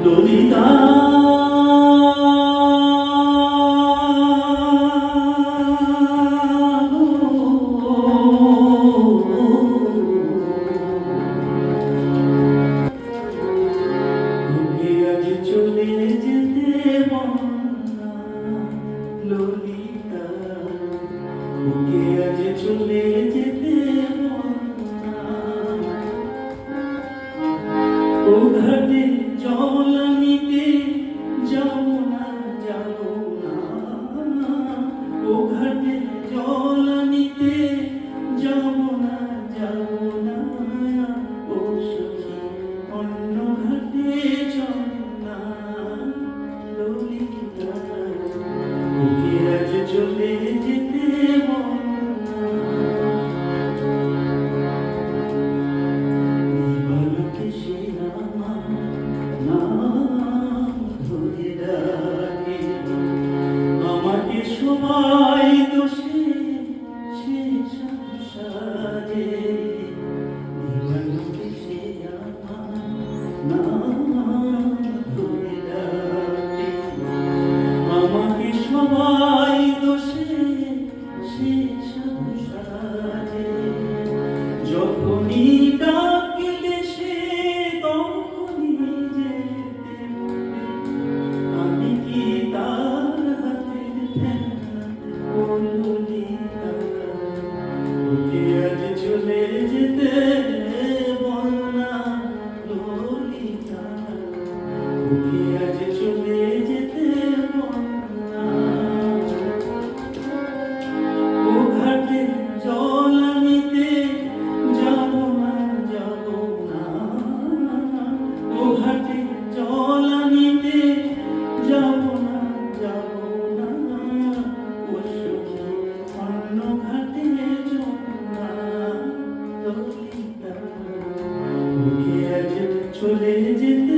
ললিতা চলে যেতে ললিতা ওকে আজ চলে যেতে ও ঘাটে জল আনিতে যাব না ও ঘাটে জল আনিতে যাব না ও সখী অন্য ঘাটে চল না ললিতা ওকে আজ চলে যেতে বালকে সে ধরে ডাকে আমাকে সবাই দোষে সে সংসারে বালকে সে ধরে ডাকে আমাকে সবাই দোষে সে সংসারে যখনই ডাকলে সে তখনই যেতে আমি কি তার হাতের ললিতা ওকে আজ চলে যেতে বল না ললিতা ওকে আজ চলে যেতে বল না ও ঘাটে জল আনিতে যাব না ও ঘাটে জল আনিতে যাব না ও সখী অন্য ঘাটে চল না ললিতা ওকে আজ চলে যেতে